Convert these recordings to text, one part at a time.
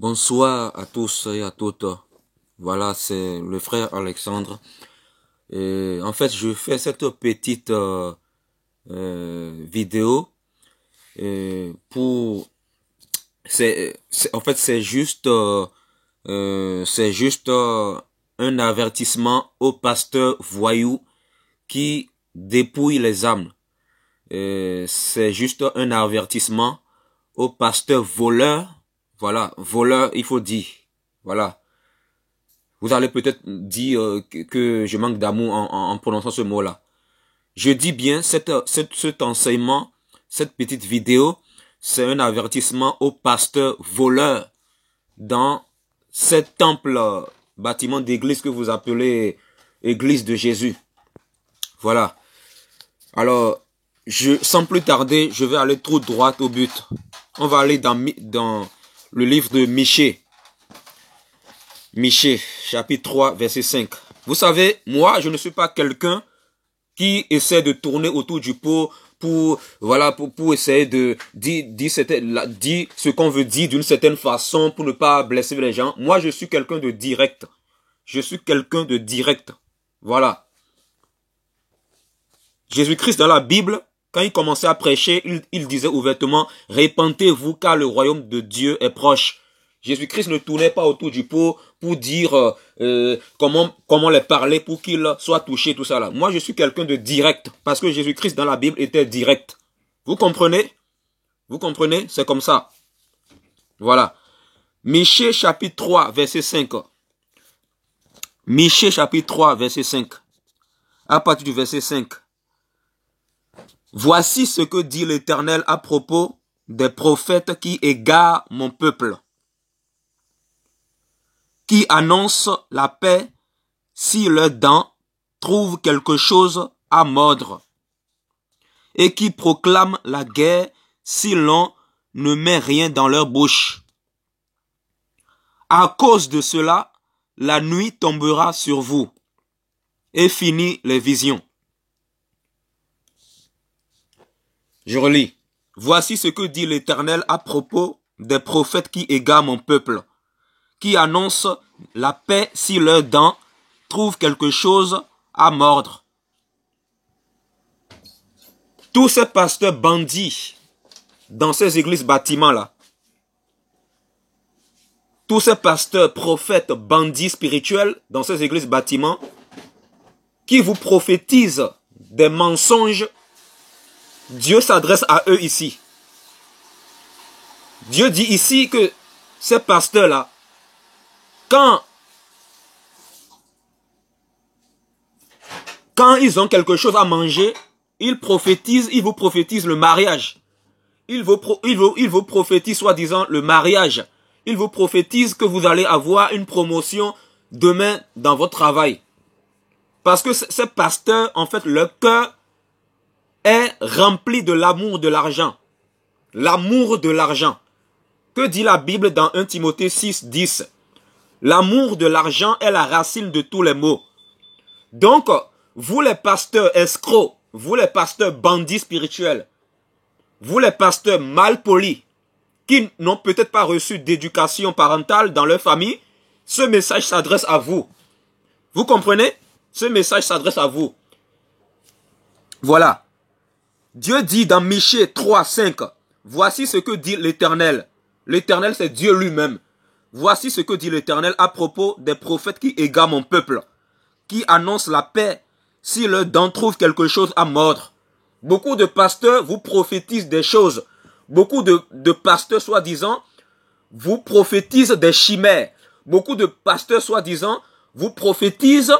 Bonsoir à tous et à toutes. Voilà, c'est le frère Alexandre. Et en fait, je fais cette petite vidéo pour. En fait, c'est juste un avertissement aux pasteurs voyous qui dépouillent les âmes. C'est juste un avertissement aux pasteurs voleurs. Voilà, voleurs, il faut dire. Voilà. Vous allez peut-être dire que je manque d'amour en prononçant ce mot-là. Je dis bien, cet enseignement, cette petite vidéo, c'est un avertissement aux pasteurs voleurs dans cet temple bâtiment d'église que vous appelez église de Jésus. Voilà. Alors, sans plus tarder, je vais aller tout droit au but. On va aller dans le livre de Michée. Michée, chapitre 3, verset 5. Vous savez, moi, je ne suis pas quelqu'un qui essaie de tourner autour du pot pour essayer de dire ce qu'on veut dire d'une certaine façon pour ne pas blesser les gens. Moi, je suis quelqu'un de direct. Je suis quelqu'un de direct. Voilà. Jésus-Christ dans la Bible, quand il commençait à prêcher, il disait ouvertement, répentez-vous car le royaume de Dieu est proche. Jésus-Christ ne tournait pas autour du pot pour dire comment les parler pour qu'ils soient touchés, tout ça là. Moi, je suis quelqu'un de direct parce que Jésus-Christ dans la Bible était direct. Vous comprenez? Vous comprenez? C'est comme ça. Voilà. Michée chapitre 3, verset 5. Michée chapitre 3, verset 5. À partir du verset 5. Voici ce que dit l'Éternel à propos des prophètes qui égarent mon peuple, qui annoncent la paix si leurs dents trouvent quelque chose à mordre, et qui proclament la guerre si l'on ne met rien dans leur bouche. À cause de cela, la nuit tombera sur vous, et finit les visions. Je relis. Voici ce que dit l'Éternel à propos des prophètes qui égarent mon peuple, qui annoncent la paix si leurs dents trouvent quelque chose à mordre. Tous ces pasteurs bandits dans ces églises bâtiments-là, tous ces pasteurs, prophètes, bandits spirituels dans ces églises bâtiments, qui vous prophétisent des mensonges, Dieu s'adresse à eux ici. Dieu dit ici que ces pasteurs-là, quand ils ont quelque chose à manger, ils vous prophétisent le mariage. Ils vous prophétisent soi-disant le mariage. Ils vous prophétisent que vous allez avoir une promotion demain dans votre travail. Parce que ces pasteurs, en fait, leur cœur est rempli de l'amour de l'argent. L'amour de l'argent. Que dit la Bible dans 1 Timothée 6, 10? L'amour de l'argent est la racine de tous les maux. Donc, vous les pasteurs escrocs, vous les pasteurs bandits spirituels, vous les pasteurs mal polis, qui n'ont peut-être pas reçu d'éducation parentale dans leur famille, ce message s'adresse à vous. Vous comprenez? Ce message s'adresse à vous. Voilà. Dieu dit dans Michée 3, 5, voici ce que dit l'Éternel. L'Éternel, c'est Dieu lui-même. Voici ce que dit l'Éternel à propos des prophètes qui égarent mon peuple, qui annoncent la paix si leurs dents trouvent quelque chose à mordre. Beaucoup de pasteurs vous prophétisent des choses. Beaucoup de pasteurs, soi-disant, vous prophétisent des chimères. Beaucoup de pasteurs, soi-disant, vous prophétisent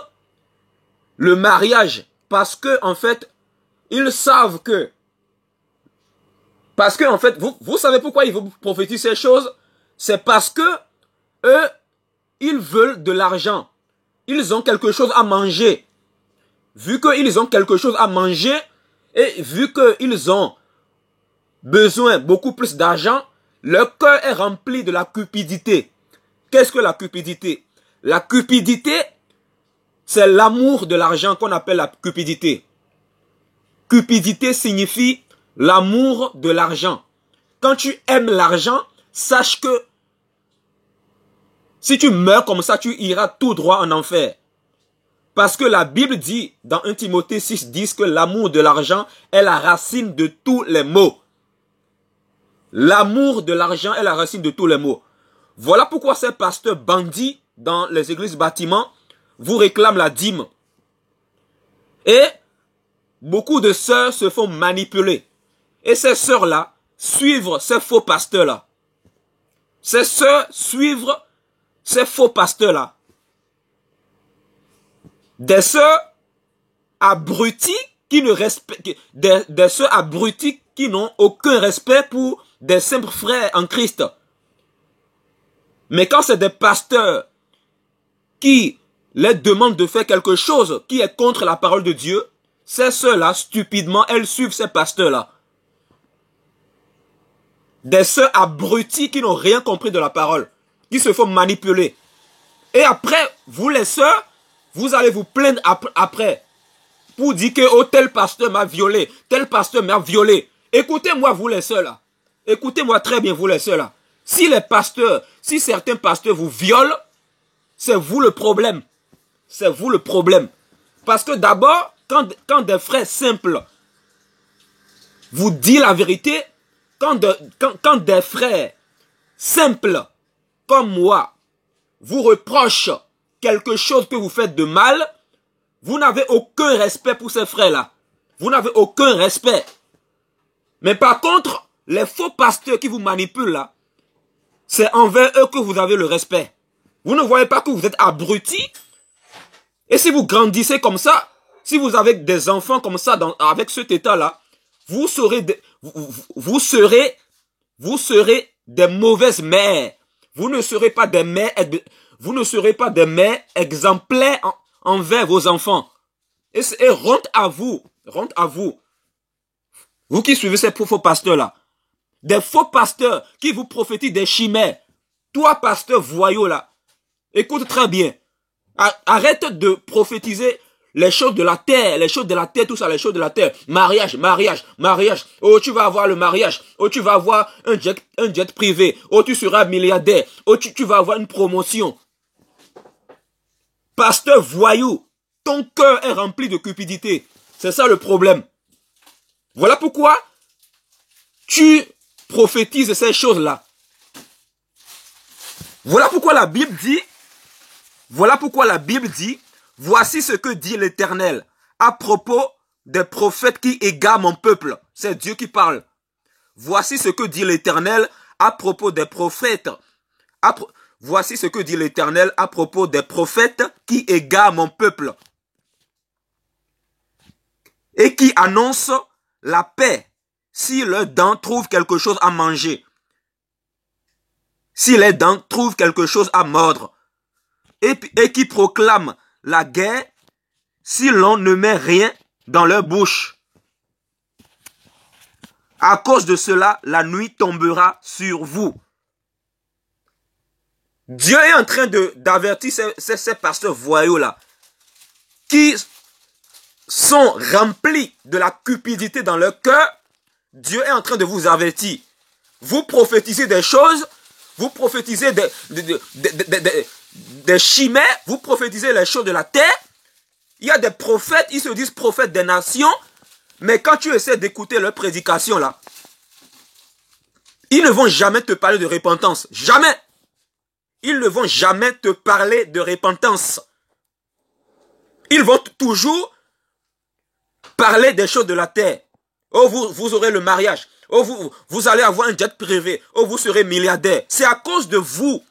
le mariage. Parce que, en fait, ils savent que... Parce que, en fait, vous savez pourquoi ils vous prophétisent ces choses? C'est parce que eux, ils veulent de l'argent. Ils ont quelque chose à manger. Vu qu'ils ont quelque chose à manger, et vu qu'ils ont besoin beaucoup plus d'argent, leur cœur est rempli de la cupidité. Qu'est-ce que la cupidité? La cupidité, c'est l'amour de l'argent qu'on appelle la cupidité. Cupidité signifie l'amour de l'argent. Quand tu aimes l'argent, sache que Si tu meurs comme ça, tu iras tout droit en enfer. Parce que la Bible dit, dans 1 Timothée 6:10, que l'amour de l'argent est la racine de tous les maux. L'amour de l'argent est la racine de tous les maux. Voilà pourquoi ces pasteurs bandits dans les églises bâtiments vous réclament la dîme. Et beaucoup de sœurs se font manipuler. Et ces sœurs-là suivent ces faux pasteurs-là. Ces sœurs suivent ces faux pasteurs-là. Des sœurs abrutis qui ne respectent, des sœurs abrutis qui n'ont aucun respect pour des simples frères en Christ. Mais quand c'est des pasteurs qui les demandent de faire quelque chose qui est contre la parole de Dieu, ces sœurs-là, stupidement, elles suivent ces pasteurs-là. Des sœurs abrutis qui n'ont rien compris de la parole, qui se font manipuler. Et après, vous les sœurs, vous allez vous plaindre après pour dire que oh, tel pasteur m'a violé, tel pasteur m'a violé. Écoutez-moi, vous les sœurs là. Écoutez-moi très bien, vous les sœurs là. Si les pasteurs, si certains pasteurs vous violent, c'est vous le problème. C'est vous le problème. Parce que d'abord, quand des frères simples vous disent la vérité, quand des frères simples comme moi vous reprochent quelque chose que vous faites de mal, vous n'avez aucun respect pour ces frères-là. Vous n'avez aucun respect. Mais par contre, les faux pasteurs qui vous manipulent là, c'est envers eux que vous avez le respect. Vous ne voyez pas que vous êtes abrutis? Et si vous grandissez comme ça, si vous avez des enfants comme ça avec cet état-là, vous serez des mauvaises mères. Vous ne serez pas des mères, exemplaires envers vos enfants. Et honte à vous. Honte à vous. Vous qui suivez ces faux pasteurs-là. Des faux pasteurs qui vous prophétisent des chimères. Toi, pasteur voyou là, écoute très bien. Arrête de prophétiser les choses de la terre, tout ça, les choses de la terre. Mariage. Oh, tu vas avoir le mariage. Oh, tu vas avoir un jet privé. Oh, tu seras milliardaire. Oh, tu vas avoir une promotion. Pasteur voyou, ton cœur est rempli de cupidité. C'est ça le problème. Voilà pourquoi tu prophétises ces choses-là. Voilà pourquoi la Bible dit, voici ce que dit l'Éternel à propos des prophètes qui égarent mon peuple. C'est Dieu qui parle. Voici ce que dit l'Éternel à propos des prophètes. Voici ce que dit l'Éternel à propos des prophètes qui égarent mon peuple et qui annoncent la paix si leurs dents trouvent quelque chose à manger, si les dents trouvent quelque chose à mordre, et qui proclament la guerre si l'on ne met rien dans leur bouche. À cause de cela, la nuit tombera sur vous. Dieu est en train d'avertir ces pasteurs voyous là, qui sont remplis de la cupidité dans leur cœur. Dieu est en train de vous avertir. Vous prophétisez des choses, vous prophétisez des chimères, vous prophétisez les choses de la terre. Il y a des prophètes, ils se disent prophètes des nations, mais quand tu essaies d'écouter leur prédication là, ils ne vont jamais te parler de repentance. Jamais. Ils ne vont jamais te parler de repentance. Ils vont toujours parler des choses de la terre. Oh, vous aurez le mariage. Oh, vous allez avoir un jet privé. Oh, vous serez milliardaire. C'est à cause de vous.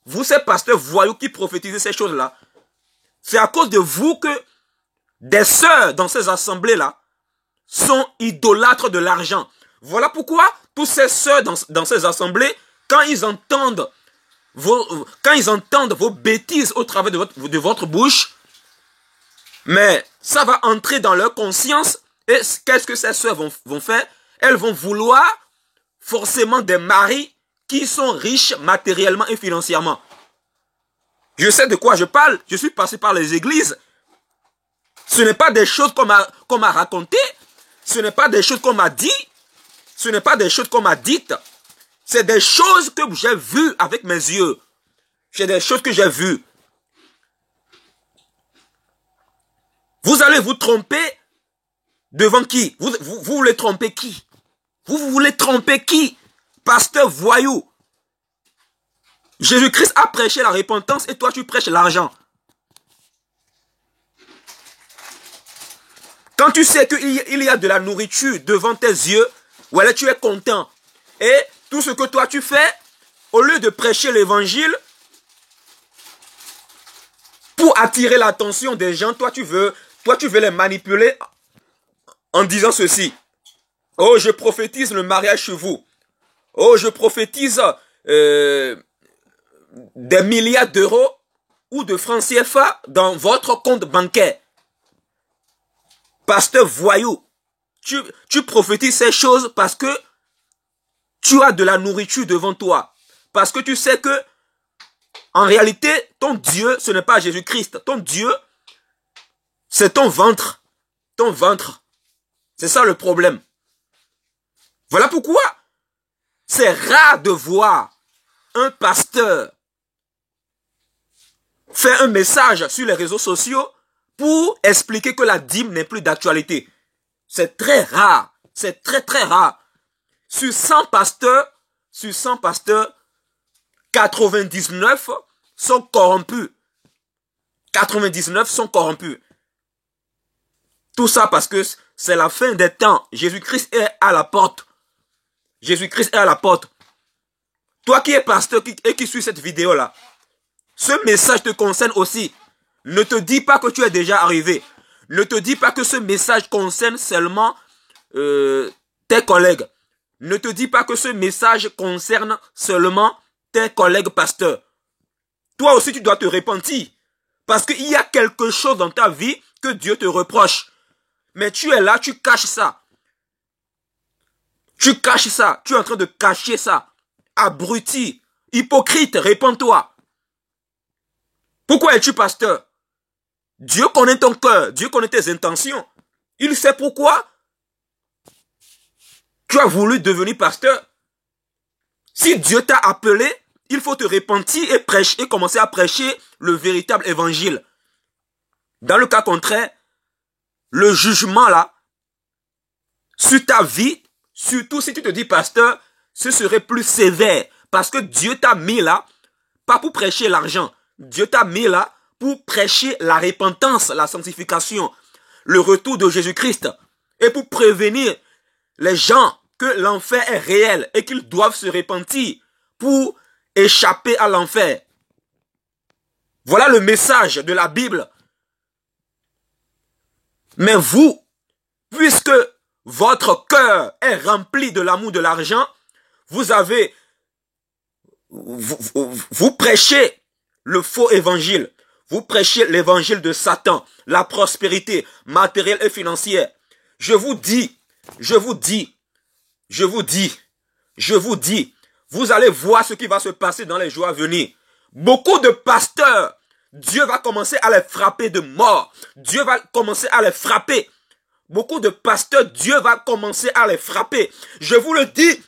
Vous, ces pasteurs voyous qui prophétisez ces choses-là. C'est à cause de vous que des sœurs dans ces assemblées-là sont idolâtres de l'argent. Voilà pourquoi tous ces sœurs dans ces assemblées, quand ils entendent vos bêtises au travers de votre bouche, mais ça va entrer dans leur conscience. Et qu'est-ce que ces sœurs vont faire? Elles vont vouloir forcément des maris qui sont riches matériellement et financièrement. Je sais de quoi je parle. Je suis passé par les églises. Ce n'est pas des choses qu'on m'a racontées. Ce n'est pas des choses qu'on m'a dit. Ce n'est pas des choses qu'on m'a dites. C'est des choses que j'ai vues avec mes yeux. C'est des choses que j'ai vues. Vous allez vous tromper devant qui? Vous voulez tromper qui? Vous voulez tromper qui? Pasteur voyou. Jésus-Christ a prêché la repentance et toi tu prêches l'argent. Quand tu sais qu'il y a de la nourriture devant tes yeux, voilà, tu es content. Et tout ce que toi tu fais, au lieu de prêcher l'évangile, pour attirer l'attention des gens, toi tu veux les manipuler en disant ceci. Oh, je prophétise le mariage chez vous. Oh, je prophétise des milliards d'euros ou de francs CFA dans votre compte bancaire. Pasteur voyou, tu prophétises ces choses parce que tu as de la nourriture devant toi. Parce que tu sais que, en réalité, ton Dieu, ce n'est pas Jésus-Christ. Ton Dieu, c'est ton ventre. Ton ventre. C'est ça le problème. Voilà pourquoi c'est rare de voir un pasteur faire un message sur les réseaux sociaux pour expliquer que la dîme n'est plus d'actualité. C'est très rare. C'est très très rare. Sur 100 pasteurs, 99 sont corrompus. 99 sont corrompus. Tout ça parce que c'est la fin des temps. Jésus-Christ est à la porte. Jésus-Christ est à la porte. Toi qui es pasteur et qui suis cette vidéo-là, ce message te concerne aussi. Ne te dis pas que tu es déjà arrivé. Ne te dis pas que ce message concerne seulement tes collègues. Ne te dis pas que ce message concerne seulement tes collègues pasteurs. Toi aussi, tu dois te repentir. Parce qu'il y a quelque chose dans ta vie que Dieu te reproche. Mais tu es là, tu caches ça. Tu caches ça. Tu es en train de cacher ça. Abruti, hypocrite, réponds-toi. Pourquoi es-tu pasteur? Dieu connaît ton cœur. Dieu connaît tes intentions. Il sait pourquoi tu as voulu devenir pasteur. Si Dieu t'a appelé, il faut te repentir et prêcher, et commencer à prêcher le véritable évangile. Dans le cas contraire, le jugement là, sur ta vie, surtout si tu te dis pasteur, ce serait plus sévère. Parce que Dieu t'a mis là, pas pour prêcher l'argent. Dieu t'a mis là pour prêcher la repentance, la sanctification, le retour de Jésus-Christ. Et pour prévenir les gens que l'enfer est réel et qu'ils doivent se repentir pour échapper à l'enfer. Voilà le message de la Bible. Mais vous, puisque votre cœur est rempli de l'amour de l'argent, vous prêchez le faux évangile. Vous prêchez l'évangile de Satan, la prospérité matérielle et financière. Je vous dis, vous allez voir ce qui va se passer dans les jours à venir. Beaucoup de pasteurs, Dieu va commencer à les frapper de mort. Dieu va commencer à les frapper. Beaucoup de pasteurs, Dieu va commencer à les frapper. Je vous le dis,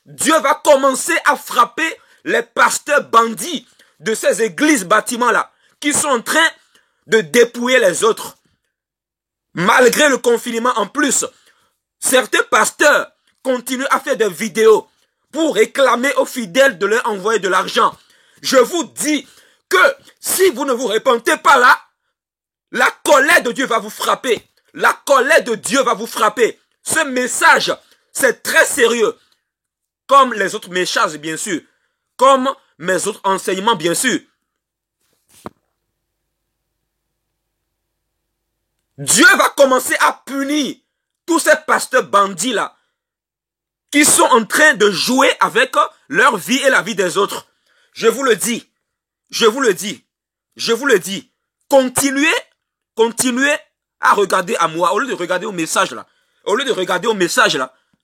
Dieu va commencer à frapper les pasteurs bandits de ces églises bâtiments-là, qui sont en train de dépouiller les autres. Malgré le confinement en plus, certains pasteurs continuent à faire des vidéos pour réclamer aux fidèles de leur envoyer de l'argent. Je vous dis que si vous ne vous repentez pas là, la colère de Dieu va vous frapper. La colère de Dieu va vous frapper. Ce message, c'est très sérieux. Comme les autres messages, bien sûr. Comme mes autres enseignements, bien sûr. Dieu va commencer à punir tous ces pasteurs bandits là, qui sont en train de jouer avec leur vie et la vie des autres. Je vous le dis. Continuez à regarder à moi, au lieu de regarder au message là.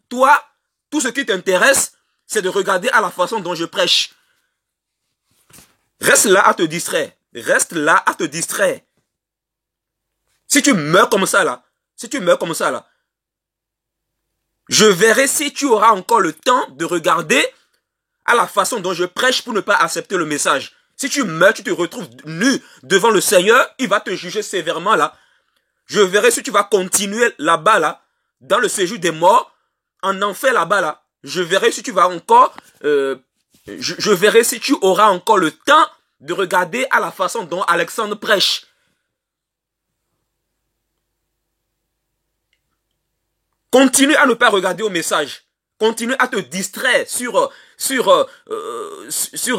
Toi, tout ce qui t'intéresse, c'est de regarder à la façon dont je prêche. Reste là à te distraire. Si tu meurs comme ça là, je verrai si tu auras encore le temps de regarder à la façon dont je prêche pour ne pas accepter le message. Si tu meurs, tu te retrouves nu devant le Seigneur, il va te juger sévèrement là. Je verrai si tu vas continuer là-bas là, dans le séjour des morts, en enfer là-bas là. Je verrai si tu vas encore, je verrai si tu auras encore le temps de regarder à la façon dont Alexandre prêche. Continue à ne pas regarder au message. Continue à te distraire sur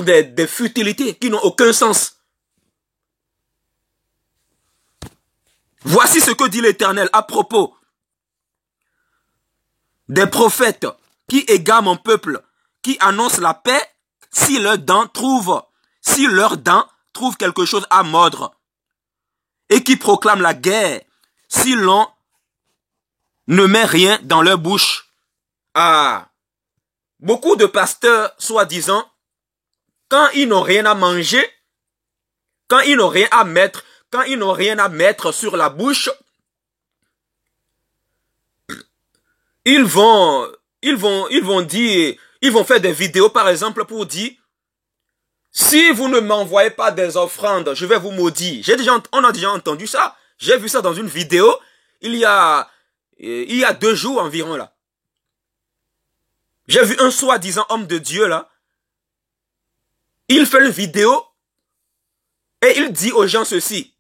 des futilités qui n'ont aucun sens. Voici ce que dit l'Éternel à propos des prophètes qui égarent mon peuple, qui annoncent la paix si leurs dents trouvent quelque chose à mordre, et qui proclament la guerre si l'on ne met rien dans leur bouche. Ah, beaucoup de pasteurs, soi-disant, quand ils n'ont rien à manger, quand ils n'ont rien à mettre, quand ils n'ont rien à mettre sur la bouche, ils vont faire des vidéos par exemple pour dire, si vous ne m'envoyez pas des offrandes, je vais vous maudire. On a déjà entendu ça. J'ai vu ça dans une vidéo il y a 2 jours environ là. J'ai vu un soi-disant homme de Dieu là. Il fait une vidéo et il dit aux gens ceci.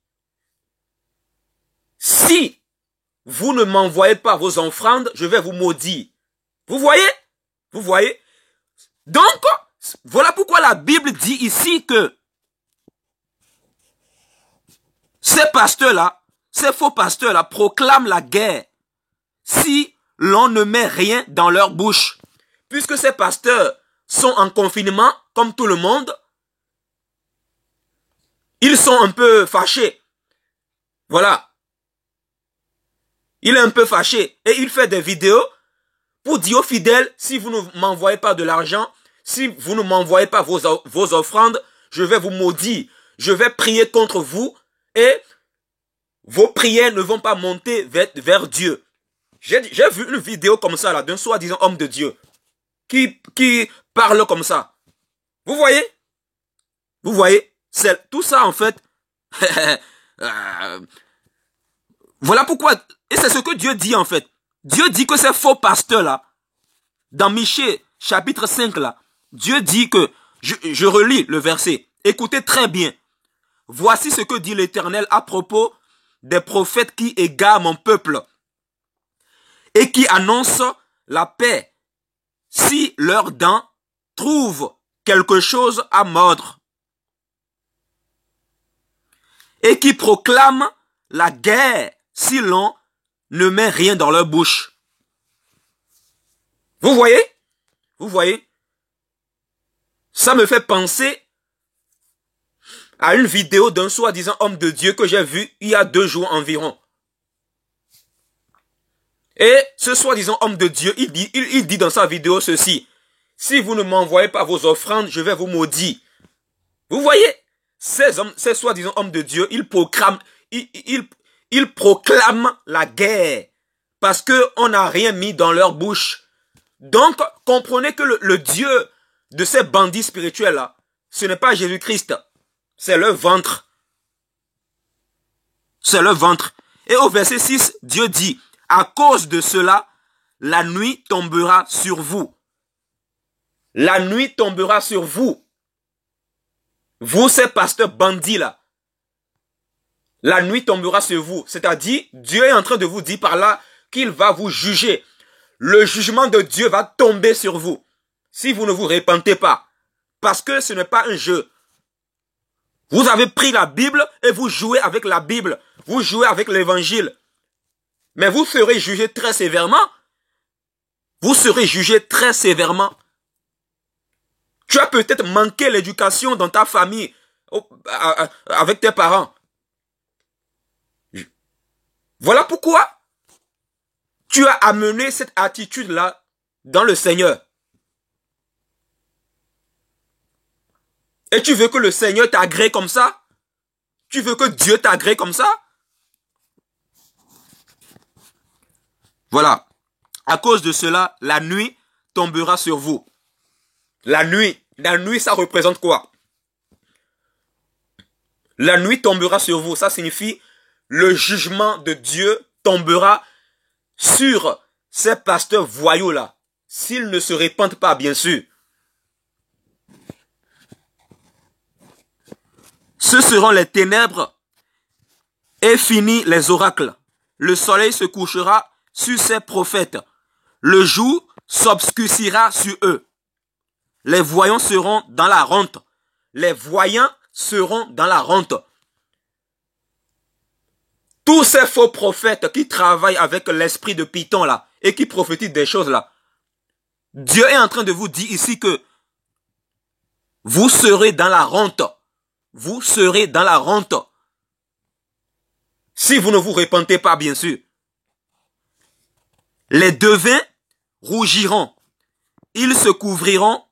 Si vous ne m'envoyez pas vos offrandes, je vais vous maudire. Vous voyez? Vous voyez? Donc, voilà pourquoi la Bible dit ici que ces pasteurs-là, ces faux pasteurs-là proclament la guerre si l'on ne met rien dans leur bouche. Puisque ces pasteurs sont en confinement, comme tout le monde, ils sont un peu fâchés. Voilà. Il est un peu fâché et il fait des vidéos pour dire aux fidèles, si vous ne m'envoyez pas de l'argent, si vous ne m'envoyez pas vos offrandes, je vais vous maudire. Je vais prier contre vous et vos prières ne vont pas monter vers Dieu. J'ai vu une vidéo comme ça là, d'un soi-disant homme de Dieu qui parle comme ça. Vous voyez? Vous voyez? C'est tout ça en fait. Voilà pourquoi, et c'est ce que Dieu dit en fait. Dieu dit que ces faux pasteurs là, dans Michée chapitre 5 là, Dieu dit que, je relis le verset, écoutez très bien. Voici ce que dit l'Éternel à propos des prophètes qui égarent mon peuple et qui annoncent la paix si leurs dents trouvent quelque chose à mordre et qui proclament la guerre si l'on ne met rien dans leur bouche. Vous voyez? Vous voyez? Ça me fait penser à une vidéo d'un soi-disant homme de Dieu que j'ai vu il y a 2 jours environ. Et ce soi-disant homme de Dieu, il dit dans sa vidéo ceci. Si vous ne m'envoyez pas vos offrandes, je vais vous maudire. Vous voyez? Ces soi-disant hommes de Dieu, ils proclament la guerre parce qu'on n'a rien mis dans leur bouche. Donc, comprenez que le Dieu de ces bandits spirituels-là, ce n'est pas Jésus-Christ. C'est leur ventre. C'est leur ventre. Et au verset 6, Dieu dit, à cause de cela, la nuit tombera sur vous. La nuit tombera sur vous. Vous, ces pasteurs bandits là. La nuit tombera sur vous. C'est-à-dire, Dieu est en train de vous dire par là qu'il va vous juger. Le jugement de Dieu va tomber sur vous. Si vous ne vous repentez pas. Parce que ce n'est pas un jeu. Vous avez pris la Bible et vous jouez avec la Bible. Vous jouez avec l'évangile. Mais vous serez jugé très sévèrement. Vous serez jugé très sévèrement. Tu as peut-être manqué l'éducation dans ta famille, avec tes parents. Voilà pourquoi tu as amené cette attitude-là dans le Seigneur. Et tu veux que le Seigneur t'agrée comme ça? Tu veux que Dieu t'agrée comme ça? Voilà. À cause de cela, la nuit tombera sur vous. La nuit. La nuit, ça représente quoi? La nuit tombera sur vous. Ça signifie le jugement de Dieu tombera sur ces pasteurs voyous-là. S'ils ne se répandent pas, bien sûr. Ce seront les ténèbres et fini les oracles. Le soleil se couchera sur ces prophètes. Le jour s'obscurcira sur eux. Les voyants seront dans la honte. Les voyants seront dans la honte. Tous ces faux prophètes qui travaillent avec l'esprit de Python là et qui prophétisent des choses là, Dieu est en train de vous dire ici que vous serez dans la honte. Vous serez dans la honte. Si vous ne vous repentez pas, bien sûr. Les devins rougiront. Ils se couvriront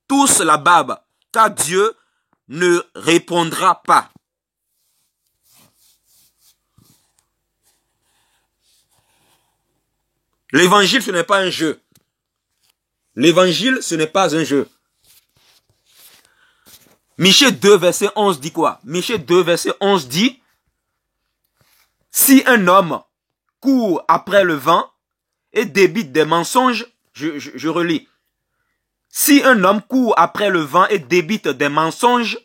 tous la barbe, car Dieu ne répondra pas. L'évangile, ce n'est pas un jeu. L'évangile, ce n'est pas un jeu. Michée 2, verset 11 dit quoi? Michée 2, verset 11 dit, si un homme court après le vent et débite des mensonges, je relis. Si un homme court après le vent et débite des mensonges,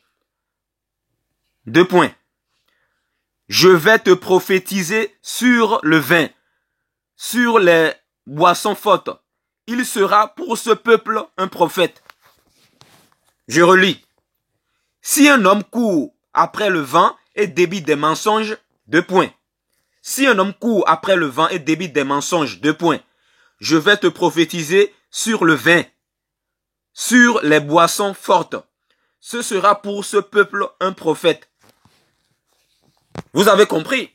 2 points. Je vais te prophétiser sur le vin, sur les boissons fortes. Il sera pour ce peuple un prophète. Je relis. Si un homme court après le vent et débite des mensonges, 2 points. Si un homme court après le vent et débite des mensonges, 2 points. Je vais te prophétiser sur le vin, sur les boissons fortes. Ce sera pour ce peuple un prophète. Vous avez compris?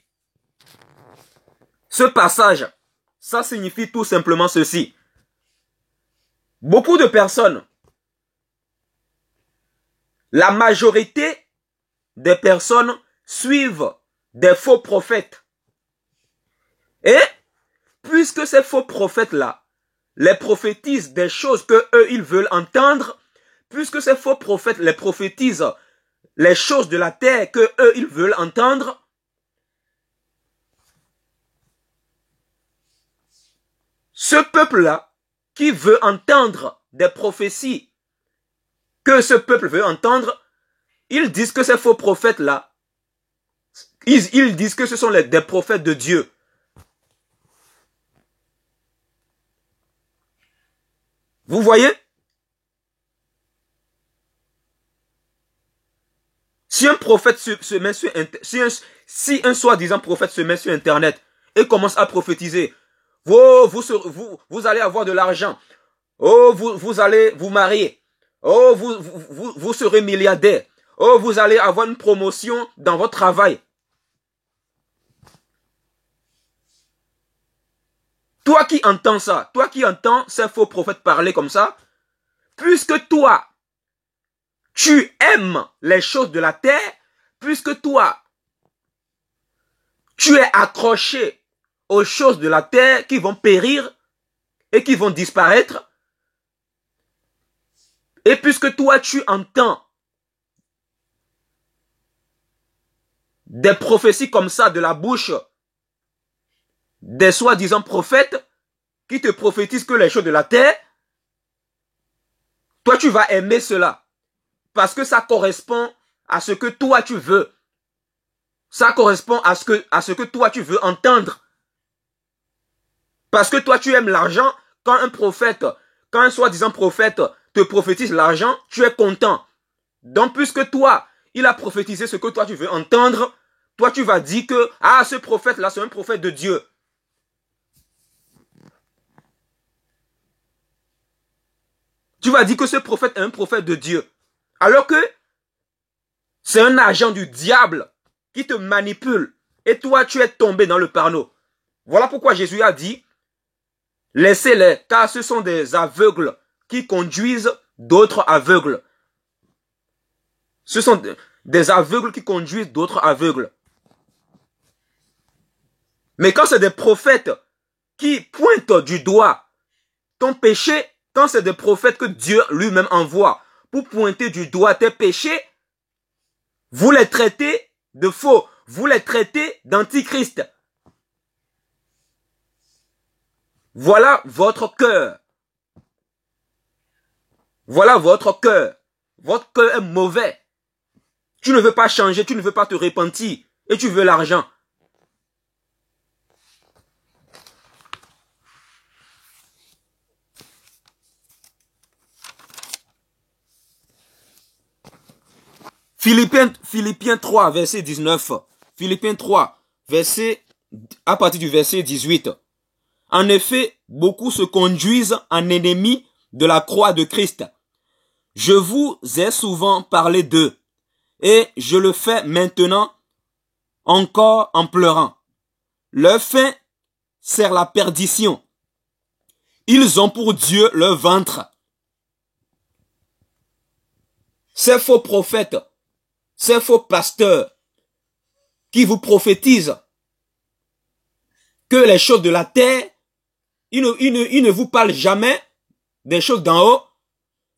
Ce passage, ça signifie tout simplement ceci. Beaucoup de personnes, la majorité des personnes suivent des faux prophètes. Et puisque ces faux prophètes-là les prophétisent des choses que eux ils veulent entendre, puisque ces faux prophètes les prophétisent les choses de la terre que eux ils veulent entendre, ce peuple-là qui veut entendre des prophéties que ce peuple veut entendre, ils disent que ces faux prophètes-là, ils disent que ce sont des prophètes de Dieu. Vous voyez? Si un prophète se met sur si un soi-disant prophète se met sur Internet et commence à prophétiser, oh, vous allez avoir de l'argent, oh, vous allez vous marier, oh, vous serez milliardaire, oh, vous allez avoir une promotion dans votre travail. Toi qui entends ça, toi qui entends ces faux prophètes parler comme ça, puisque toi, tu aimes les choses de la terre, puisque toi, tu es accroché aux choses de la terre qui vont périr et qui vont disparaître, et puisque toi, tu entends des prophéties comme ça de la bouche des soi-disant prophètes qui te prophétisent que les choses de la terre, toi tu vas aimer cela parce que ça correspond à ce que toi tu veux. Ça correspond à ce que toi tu veux entendre. Parce que toi tu aimes l'argent, quand un soi-disant prophète te prophétise l'argent, tu es content. Donc puisque toi, il a prophétisé ce que toi tu veux entendre, toi tu vas dire que ah, ce prophète là c'est un prophète de Dieu. Tu vas dire que ce prophète est un prophète de Dieu. Alors que c'est un agent du diable qui te manipule. Et toi, tu es tombé dans le panneau. Voilà pourquoi Jésus a dit, laissez-les, car ce sont des aveugles qui conduisent d'autres aveugles. Ce sont des aveugles qui conduisent d'autres aveugles. Mais quand c'est des prophètes qui pointent du doigt ton péché, quand c'est des prophètes que Dieu lui-même envoie pour pointer du doigt tes péchés, vous les traitez de faux, vous les traitez d'antichrist. Voilà votre cœur. Voilà votre cœur. Votre cœur est mauvais. Tu ne veux pas changer, tu ne veux pas te repentir et tu veux l'argent. Philippiens 3, verset 19. Philippiens 3, à partir du verset 18. En effet, beaucoup se conduisent en ennemis de la croix de Christ. Je vous ai souvent parlé d'eux, et je le fais maintenant encore en pleurant. Leur fin sert la perdition. Ils ont pour Dieu leur ventre. Ces faux prophètes, ces faux pasteurs qui vous prophétisent que les choses de la terre, ils ne vous parlent jamais des choses d'en haut.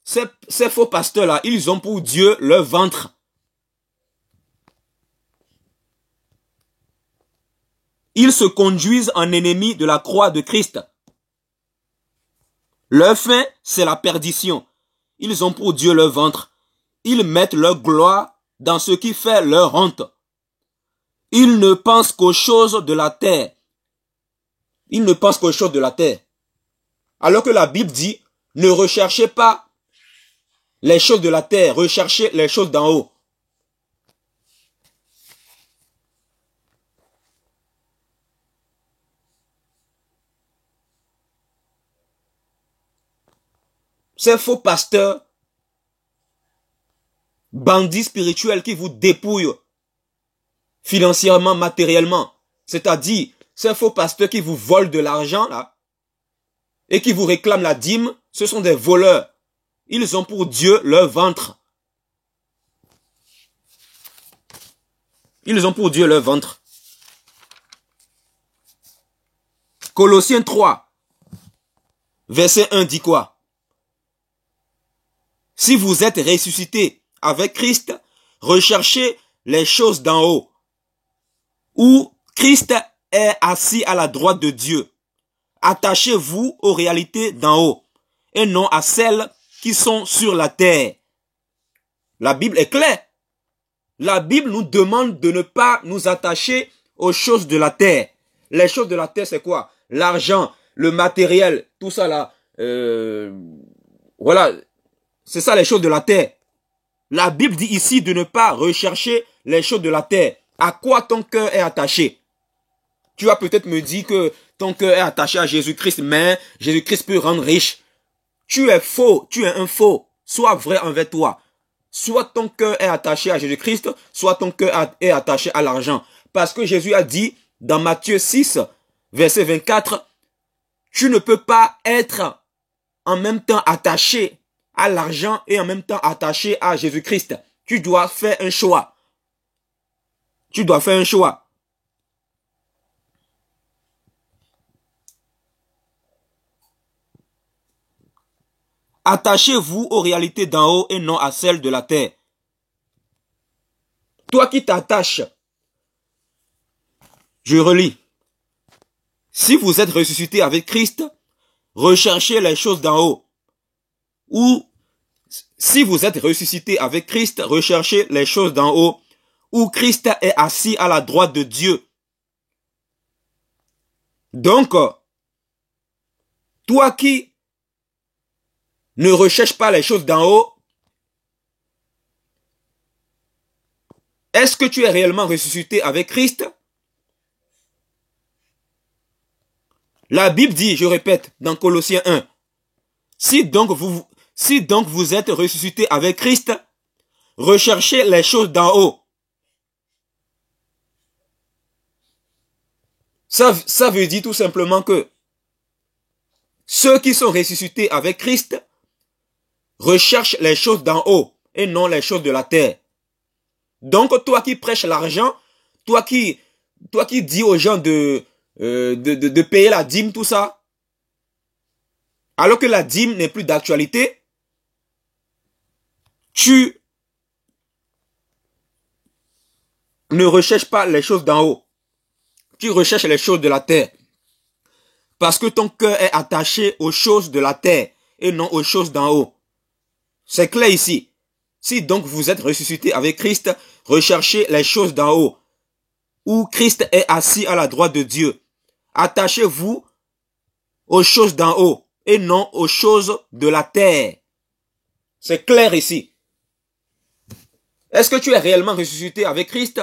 Ces faux pasteurs-là, ils ont pour Dieu leur ventre. Ils se conduisent en ennemis de la croix de Christ. Leur fin, c'est la perdition. Ils ont pour Dieu leur ventre. Ils mettent leur gloire dans ce qui fait leur honte. Ils ne pensent qu'aux choses de la terre. Ils ne pensent qu'aux choses de la terre. Alors que la Bible dit, ne recherchez pas les choses de la terre, recherchez les choses d'en haut. Ces faux pasteurs, bandits spirituels qui vous dépouillent financièrement, matériellement, c'est-à-dire ces faux pasteurs qui vous volent de l'argent là et qui vous réclament la dîme, ce sont des voleurs. Ils ont pour Dieu leur ventre. Ils ont pour Dieu leur ventre. Colossiens 3, verset 1 dit quoi? Si vous êtes ressuscité avec Christ, recherchez les choses d'en haut, où Christ est assis à la droite de Dieu. Attachez-vous aux réalités d'en haut, et non à celles qui sont sur la terre. La Bible est claire. La Bible nous demande de ne pas nous attacher aux choses de la terre. Les choses de la terre, c'est quoi? L'argent, le matériel, tout ça là. Voilà, c'est ça les choses de la terre. La Bible dit ici de ne pas rechercher les choses de la terre. À quoi ton cœur est attaché? Tu vas peut-être me dire que ton cœur est attaché à Jésus-Christ, mais Jésus-Christ peut rendre riche. Tu es faux, tu es un faux. Sois vrai envers toi. Soit ton cœur est attaché à Jésus-Christ, soit ton cœur est attaché à l'argent. Parce que Jésus a dit dans Matthieu 6, verset 24, tu ne peux pas être en même temps attaché à l'argent et en même temps attaché à Jésus-Christ. Tu dois faire un choix. Tu dois faire un choix. Attachez-vous aux réalités d'en haut et non à celles de la terre. Toi qui t'attaches, je relis. Si vous êtes ressuscité avec Christ, recherchez les choses d'en haut. Ou, si vous êtes ressuscité avec Christ, recherchez les choses d'en haut, où Christ est assis à la droite de Dieu. Donc, toi qui ne recherches pas les choses d'en haut, est-ce que tu es réellement ressuscité avec Christ? La Bible dit, je répète, dans Colossiens 1, si donc vous êtes ressuscité avec Christ, recherchez les choses d'en haut. Ça veut dire tout simplement que ceux qui sont ressuscités avec Christ recherchent les choses d'en haut et non les choses de la terre. Donc toi qui prêches l'argent, toi qui dis aux gens de payer la dîme, tout ça, alors que la dîme n'est plus d'actualité, tu ne recherches pas les choses d'en haut. Tu recherches les choses de la terre. Parce que ton cœur est attaché aux choses de la terre et non aux choses d'en haut. C'est clair ici. Si donc vous êtes ressuscité avec Christ, recherchez les choses d'en haut, où Christ est assis à la droite de Dieu. Attachez-vous aux choses d'en haut et non aux choses de la terre. C'est clair ici. Est-ce que tu es réellement ressuscité avec Christ?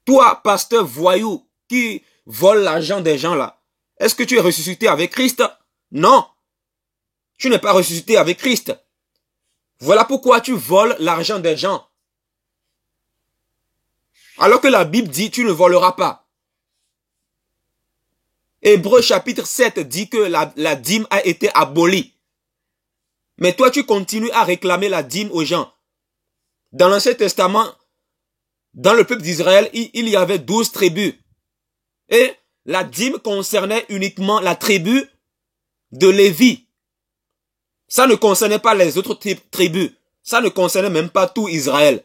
Toi, pasteur voyou, qui vole l'argent des gens là, est-ce que tu es ressuscité avec Christ? Non. Tu n'es pas ressuscité avec Christ. Voilà pourquoi tu voles l'argent des gens. Alors que la Bible dit, tu ne voleras pas. Hébreux chapitre 7 dit que la dîme a été abolie. Mais toi, tu continues à réclamer la dîme aux gens. Dans l'Ancien Testament, dans le peuple d'Israël, il y avait 12 tribus. Et la dîme concernait uniquement la tribu de Lévi. Ça ne concernait pas les autres tribus. Ça ne concernait même pas tout Israël.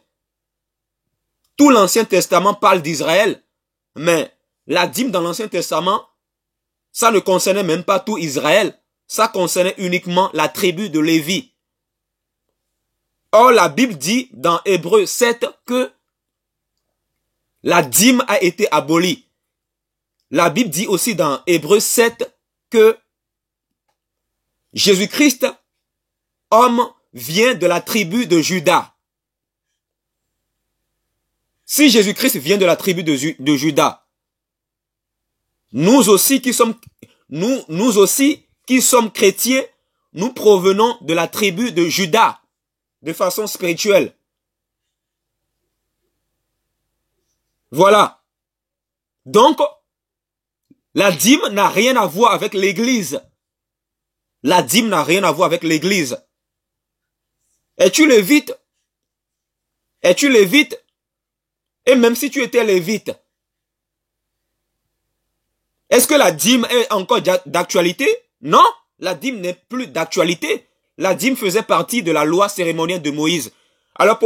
Tout l'Ancien Testament parle d'Israël. Mais la dîme dans l'Ancien Testament, ça ne concernait même pas tout Israël. Ça concernait uniquement la tribu de Lévi. Or, la Bible dit dans Hébreux 7 que la dîme a été abolie. La Bible dit aussi dans Hébreux 7 que Jésus-Christ, homme, vient de la tribu de Juda. Si Jésus-Christ vient de la tribu de Juda, nous aussi qui sommes chrétiens, nous provenons de la tribu de Juda, de façon spirituelle. Voilà. Donc, la dîme n'a rien à voir avec l'église. La dîme n'a rien à voir avec l'église. Es-tu lévite? Es-tu lévite? Et même si tu étais lévite, est-ce que la dîme est encore d'actualité? Non, la dîme n'est plus d'actualité. La dîme faisait partie de la loi cérémonielle de Moïse. Alors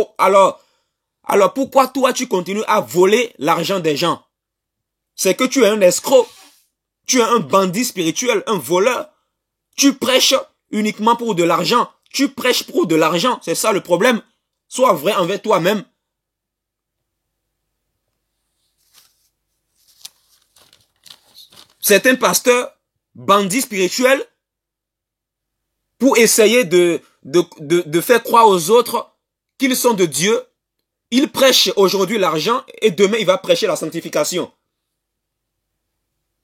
pourquoi toi tu continues à voler l'argent des gens? C'est que tu es un escroc. Tu es un bandit spirituel, un voleur. Tu prêches uniquement pour de l'argent. Tu prêches pour de l'argent. C'est ça le problème. Sois vrai envers toi-même. Certains pasteurs, bandits spirituels, pour essayer de faire croire aux autres qu'ils sont de Dieu, ils prêchent aujourd'hui l'argent et demain il va prêcher la sanctification.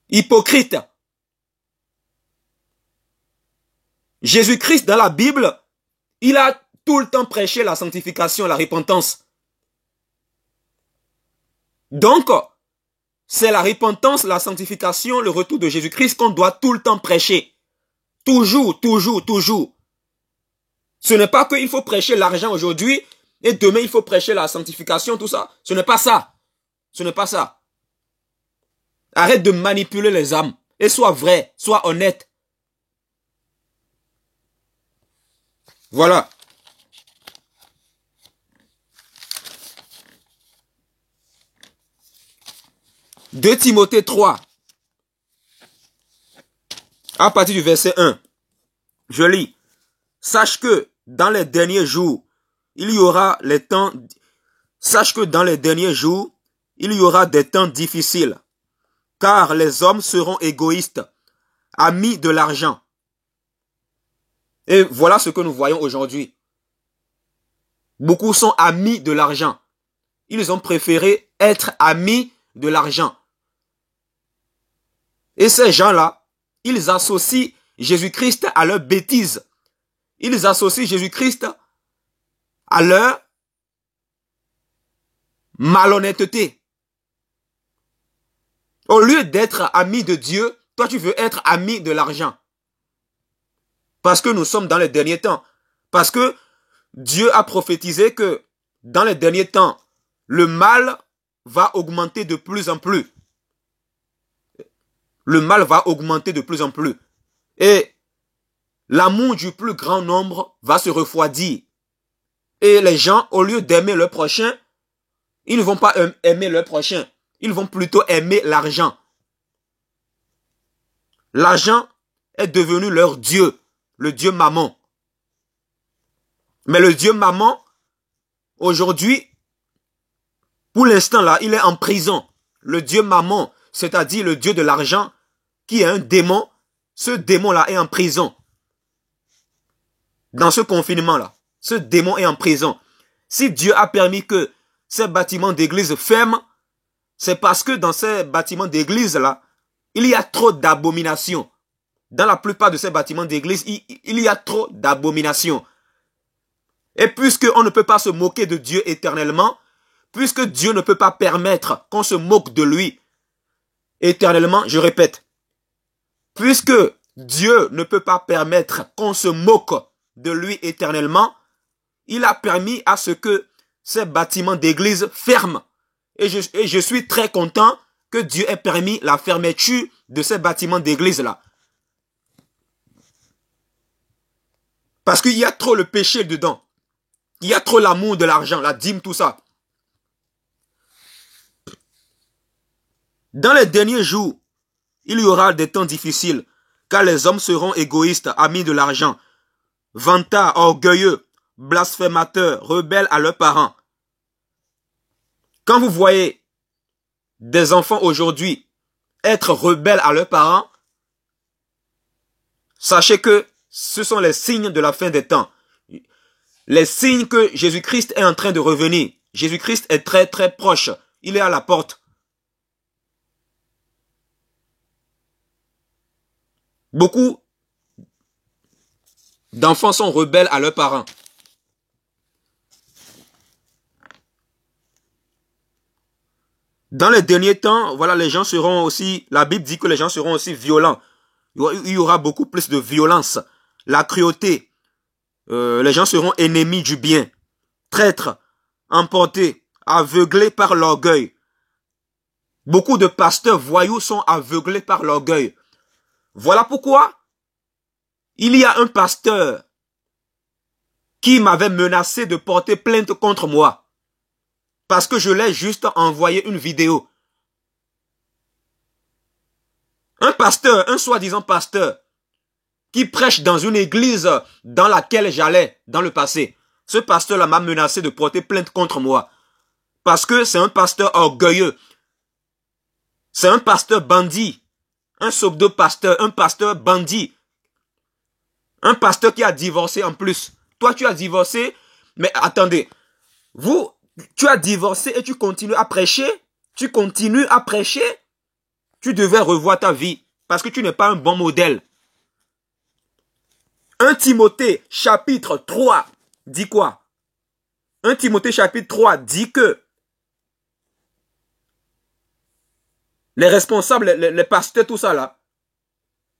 Hypocrite. Jésus-Christ dans la Bible, il a tout le temps prêché la sanctification, la repentance. Donc, c'est la repentance, la sanctification, le retour de Jésus-Christ qu'on doit tout le temps prêcher. Toujours, toujours, toujours. Ce n'est pas qu'il faut prêcher l'argent aujourd'hui et demain il faut prêcher la sanctification, tout ça. Ce n'est pas ça. Ce n'est pas ça. Arrête de manipuler les âmes et sois vrai, sois honnête. Voilà. « 2 Timothée 3, à partir du verset 1, je lis. « Sache que dans les derniers jours, il y aura des temps difficiles, car les hommes seront égoïstes, amis de l'argent. » Et voilà ce que nous voyons aujourd'hui. Beaucoup sont amis de l'argent. Ils ont préféré être amis de l'argent. Et ces gens-là, ils associent Jésus-Christ à leur bêtise. Ils associent Jésus-Christ à leur malhonnêteté. Au lieu d'être ami de Dieu, toi tu veux être ami de l'argent. Parce que nous sommes dans les derniers temps. Parce que Dieu a prophétisé que dans les derniers temps, le mal va augmenter de plus en plus. Le mal va augmenter de plus en plus. Et l'amour du plus grand nombre va se refroidir. Et les gens, au lieu d'aimer leur prochain, ils ne vont pas aimer leur prochain. Ils vont plutôt aimer l'argent. L'argent est devenu leur Dieu, le Dieu mammon. Mais le Dieu mammon, aujourd'hui, pour l'instant là, il est en prison. Le Dieu mammon, c'est-à-dire le Dieu de l'argent, qui est un démon, ce démon-là est en prison. Dans ce confinement-là, ce démon est en prison. Si Dieu a permis que ces bâtiments d'église ferment, c'est parce que dans ces bâtiments d'église-là, il y a trop d'abominations. Dans la plupart de ces bâtiments d'église, il y a trop d'abominations. Et puisque on ne peut pas se moquer de Dieu éternellement, puisque Dieu ne peut pas permettre qu'on se moque de lui éternellement, je répète, puisque Dieu ne peut pas permettre qu'on se moque de lui éternellement, il a permis à ce que ces bâtiments d'église ferment. Et je suis très content que Dieu ait permis la fermeture de ces bâtiments d'église-là. Parce qu'il y a trop le péché dedans. Il y a trop l'amour de l'argent, la dîme, tout ça. Dans les derniers jours, il y aura des temps difficiles, car les hommes seront égoïstes, amis de l'argent, vantards, orgueilleux, blasphémateurs, rebelles à leurs parents. Quand vous voyez des enfants aujourd'hui être rebelles à leurs parents, sachez que ce sont les signes de la fin des temps. Les signes que Jésus-Christ est en train de revenir. Jésus-Christ est très très proche. Il est à la porte. Beaucoup d'enfants sont rebelles à leurs parents. Dans les derniers temps, voilà, les gens seront aussi, la Bible dit que les gens seront aussi violents. Il y aura beaucoup plus de violence, la cruauté. Les gens seront ennemis du bien, traîtres, emportés, aveuglés par l'orgueil. Beaucoup de pasteurs voyous sont aveuglés par l'orgueil. Voilà pourquoi il y a un pasteur qui m'avait menacé de porter plainte contre moi. Parce que je l'ai juste envoyé une vidéo. Un pasteur, un soi-disant pasteur, qui prêche dans une église dans laquelle j'allais dans le passé. Ce pasteur-là m'a menacé de porter plainte contre moi. Parce que c'est un pasteur orgueilleux. C'est un pasteur bandit. Un pseudo-pasteur, un pasteur bandit. Un pasteur qui a divorcé en plus. Toi, tu as divorcé, mais attendez. Tu as divorcé et tu continues à prêcher. Tu continues à prêcher. Tu devais revoir ta vie. Parce que tu n'es pas un bon modèle. 1 Timothée chapitre 3 dit quoi? 1 Timothée chapitre 3 dit que les responsables, les pasteurs, tout ça là,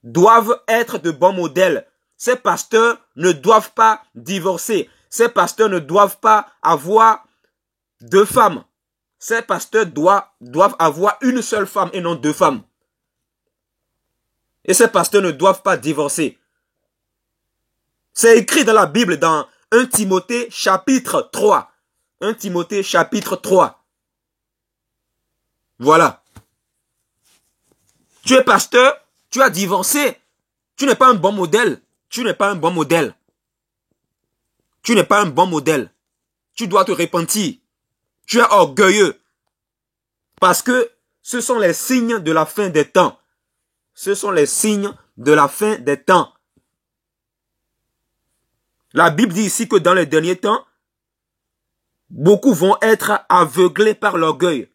doivent être de bons modèles. Ces pasteurs ne doivent pas divorcer. Ces pasteurs ne doivent pas avoir 2 femmes. Ces pasteurs doivent avoir une seule femme et non 2 femmes. Et ces pasteurs ne doivent pas divorcer. C'est écrit dans la Bible dans 1 Timothée chapitre 3. 1 Timothée chapitre 3. Voilà. Tu es pasteur, tu as divorcé. Tu n'es pas un bon modèle. Tu n'es pas un bon modèle. Tu n'es pas un bon modèle. Tu dois te repentir. Tu es orgueilleux. Parce que ce sont les signes de la fin des temps. Ce sont les signes de la fin des temps. La Bible dit ici que dans les derniers temps, beaucoup vont être aveuglés par l'orgueil.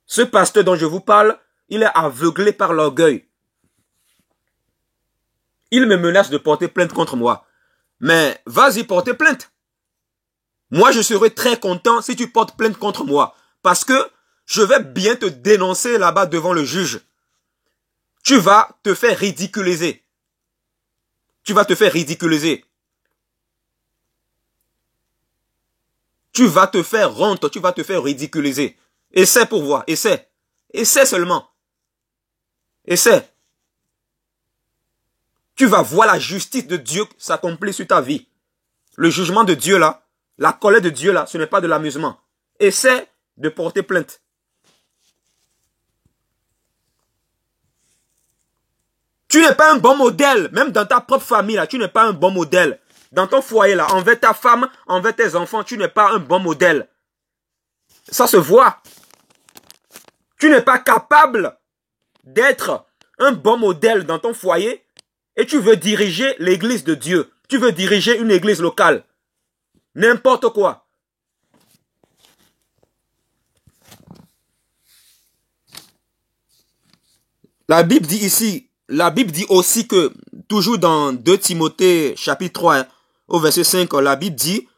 Ce pasteur dont je vous parle, il est aveuglé par l'orgueil. Il me menace de porter plainte contre moi. Mais vas-y, porter plainte. Moi, je serai très content si tu portes plainte contre moi. Parce que je vais bien te dénoncer là-bas devant le juge. Tu vas te faire ridiculiser. Tu vas te faire ridiculiser. Tu vas te faire honte, tu vas te faire ridiculiser. Essaie pour voir, essaie. Essaie seulement. Essaie. tu vas voir la justice de Dieu s'accomplir sur ta vie. Le jugement de Dieu là, la colère de Dieu là, ce n'est pas de l'amusement. Essaie de porter plainte. Tu n'es pas un bon modèle, même dans ta propre famille là, tu n'es pas un bon modèle. Dans ton foyer là, envers ta femme, envers tes enfants, tu n'es pas un bon modèle. Ça se voit. Tu n'es pas capable d'être un bon modèle dans ton foyer et tu veux diriger l'église de Dieu. Tu veux diriger une église locale. N'importe quoi. La Bible dit ici, la Bible dit aussi que, toujours dans 2 Timothée chapitre 3, hein, au verset 5, la Bible dit,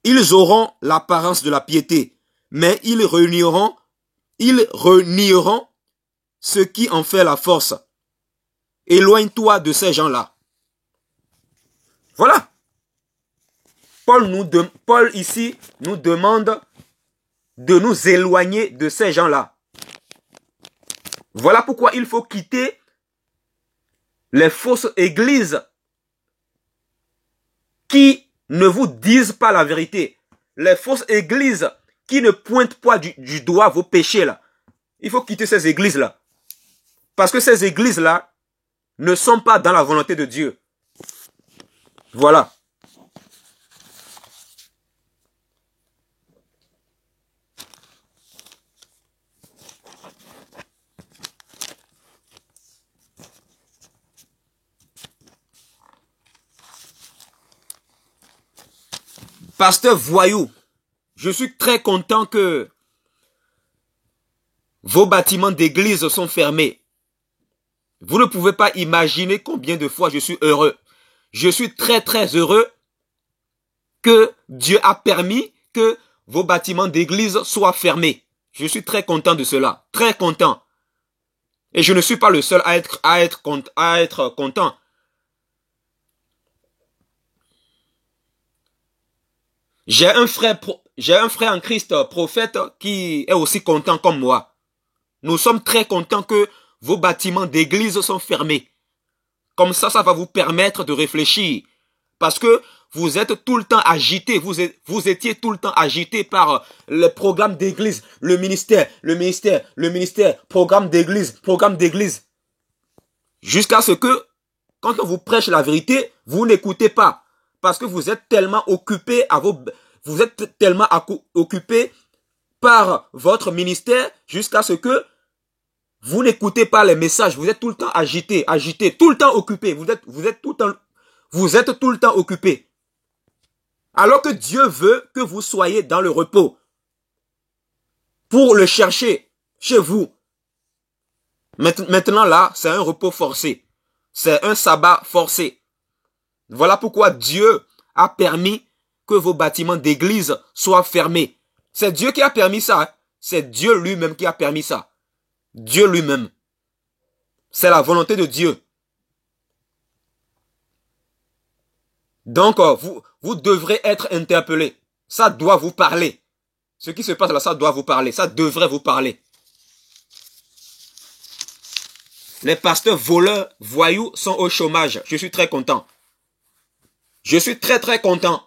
ils auront l'apparence de la piété, mais ils renieront ce qui en fait la force. Éloigne-toi de ces gens-là. Voilà. Paul ici nous demande de nous éloigner de ces gens-là. Voilà pourquoi il faut quitter les fausses églises qui ne vous disent pas la vérité. Les fausses églises qui ne pointent pas du doigt vos péchés là. Il faut quitter ces églises-là. Parce que ces églises-là ne sont pas dans la volonté de Dieu. Voilà. Pasteur voyou, je suis très content que vos bâtiments d'église sont fermés. Vous ne pouvez pas imaginer combien de fois je suis heureux. Je suis très très heureux que Dieu a permis que vos bâtiments d'église soient fermés. Je suis très content de cela. Très content. Et je ne suis pas le seul à être content. J'ai un frère en Christ, prophète, qui est aussi content comme moi. Nous sommes très contents que vos bâtiments d'église sont fermés. Comme ça va vous permettre de réfléchir. Parce que vous êtes tout le temps agité. Vous étiez tout le temps agité par le programme d'église, le ministère, programme d'église. Jusqu'à ce que, quand on vous prêche la vérité, vous n'écoutez pas. Parce que vous êtes tellement occupé par votre ministère jusqu'à ce que vous n'écoutez pas les messages. Vous êtes tout le temps agité, tout le temps occupé. Vous êtes tout le temps occupé. Alors que Dieu veut que vous soyez dans le repos pour le chercher chez vous. Maintenant là, c'est un repos forcé. C'est un sabbat forcé. Voilà pourquoi Dieu a permis que vos bâtiments d'église soient fermés. C'est Dieu qui a permis ça. Hein? C'est Dieu lui-même qui a permis ça. Dieu lui-même. C'est la volonté de Dieu. Donc, vous devrez être interpellé. Ça doit vous parler. Ce qui se passe là, ça doit vous parler. Ça devrait vous parler. Les pasteurs voleurs, voyous sont au chômage. Je suis très content. Je suis très très content.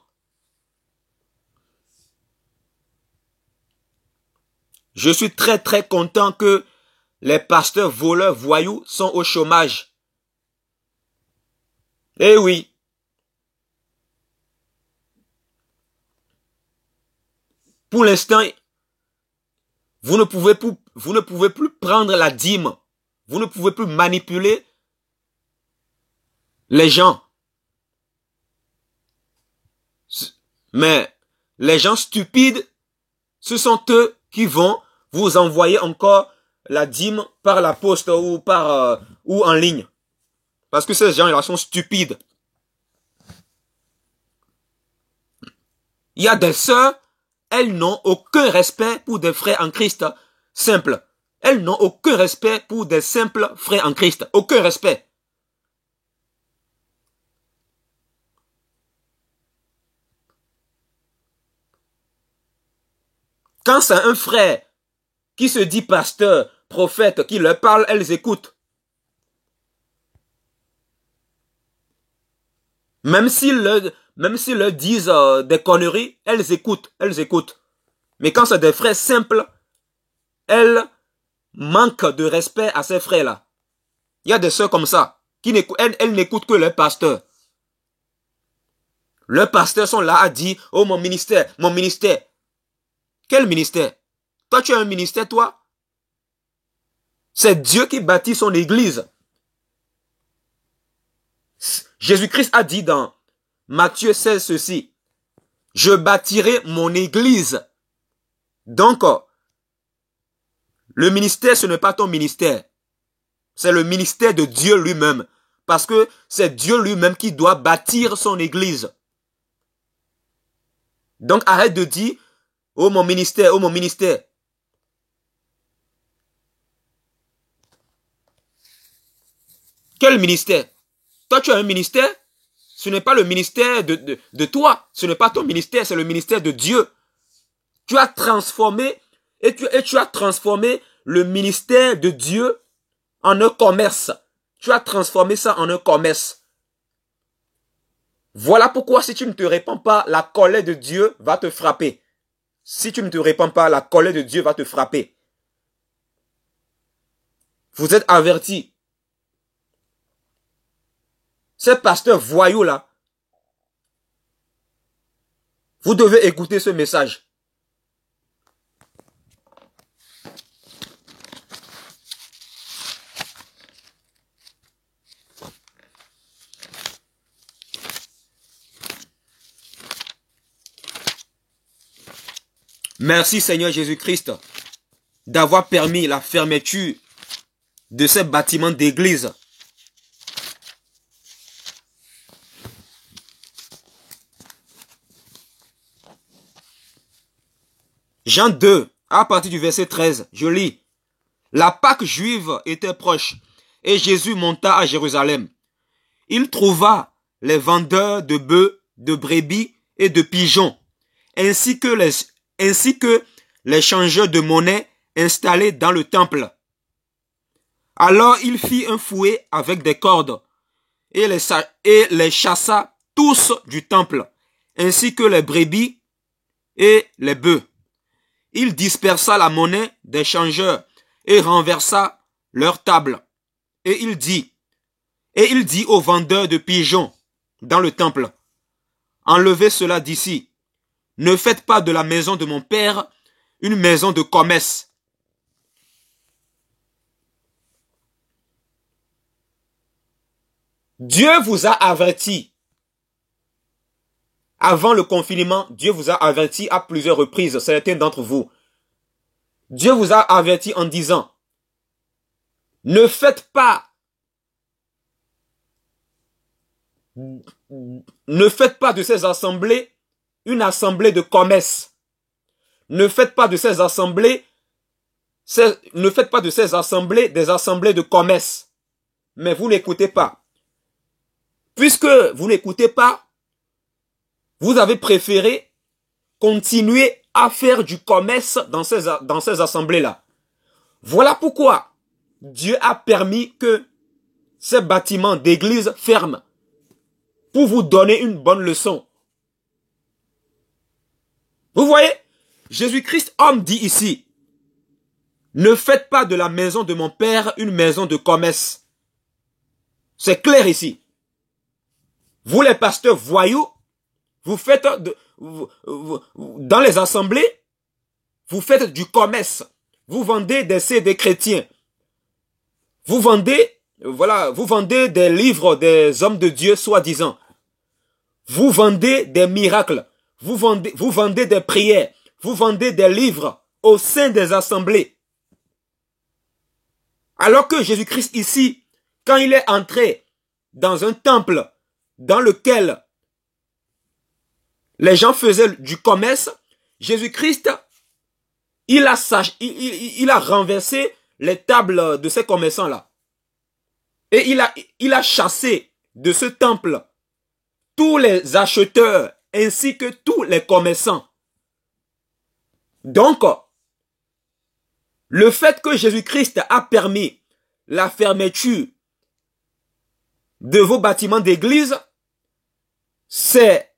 Je suis très très content que les pasteurs voleurs voyous sont au chômage. Eh oui. Pour l'instant, vous ne pouvez plus prendre la dîme. Vous ne pouvez plus manipuler les gens. Mais les gens stupides, ce sont eux qui vont vous envoyer encore la dîme par la poste ou en ligne. Parce que ces gens-là sont stupides. Il y a des sœurs, elles n'ont aucun respect pour des frères en Christ simples. Elles n'ont aucun respect pour des simples frères en Christ. Aucun respect. Quand c'est un frère qui se dit pasteur, prophète, qui leur parle, elles écoutent. Même s'ils leur disent des conneries, elles écoutent, elles écoutent. Mais quand c'est des frères simples, elles manquent de respect à ces frères-là. Il y a des sœurs comme ça, elles n'écoutent que leur pasteur. Leurs pasteurs sont là à dire, oh mon ministère, mon ministère. Quel ministère? Toi tu as un ministère, toi? C'est Dieu qui bâtit son église. Jésus-Christ a dit dans Matthieu 16 ceci. Je bâtirai mon église. Donc, le ministère, ce n'est pas ton ministère. C'est le ministère de Dieu lui-même. Parce que c'est Dieu lui-même qui doit bâtir son église. Donc, arrête de dire, oh mon ministère, oh mon ministère. Quel ministère? Toi, tu as un ministère? Ce n'est pas le ministère de toi. Ce n'est pas ton ministère, c'est le ministère de Dieu. Tu as transformé, tu as transformé le ministère de Dieu en un commerce. Tu as transformé ça en un commerce. Voilà pourquoi si tu ne te répands pas, la colère de Dieu va te frapper. Si tu ne te répands pas, la colère de Dieu va te frapper. Vous êtes avertis. Ces pasteurs voyous là, vous devez écouter ce message. Merci Seigneur Jésus-Christ d'avoir permis la fermeture de ces bâtiments d'église. Jean 2, à partir du verset 13, je lis. La Pâque juive était proche et Jésus monta à Jérusalem. Il trouva les vendeurs de bœufs, de brebis et de pigeons, ainsi que les changeurs de monnaie installés dans le temple. Alors il fit un fouet avec des cordes et les chassa tous du temple, ainsi que les brebis et les bœufs. Il dispersa la monnaie des changeurs et renversa leur table. Et il dit aux vendeurs de pigeons dans le temple, enlevez cela d'ici. Ne faites pas de la maison de mon père une maison de commerce. Dieu vous a averti. Avant le confinement, Dieu vous a averti à plusieurs reprises, certains d'entre vous. Dieu vous a averti en disant, ne faites pas de ces assemblées une assemblée de commerce. Ne faites pas de ces assemblées des assemblées de commerce. Mais vous n'écoutez pas. Puisque vous n'écoutez pas, vous avez préféré continuer à faire du commerce dans ces assemblées-là. Voilà pourquoi Dieu a permis que ces bâtiments d'église ferment pour vous donner une bonne leçon. Vous voyez, Jésus-Christ, homme, dit ici, ne faites pas de la maison de mon père une maison de commerce. C'est clair ici. Vous les pasteurs voyous, vous faites dans les assemblées, vous faites du commerce. Vous vendez des CD chrétiens. Vous vendez des livres des hommes de Dieu soi-disant. Vous vendez des miracles. Vous vendez des prières. Vous vendez des livres au sein des assemblées. Alors que Jésus-Christ ici, quand il est entré dans un temple dans lequel les gens faisaient du commerce, Jésus-Christ, il a renversé les tables de ces commerçants-là. Et il a chassé de ce temple tous les acheteurs ainsi que tous les commerçants. Donc, le fait que Jésus-Christ a permis la fermeture de vos bâtiments d'église, c'est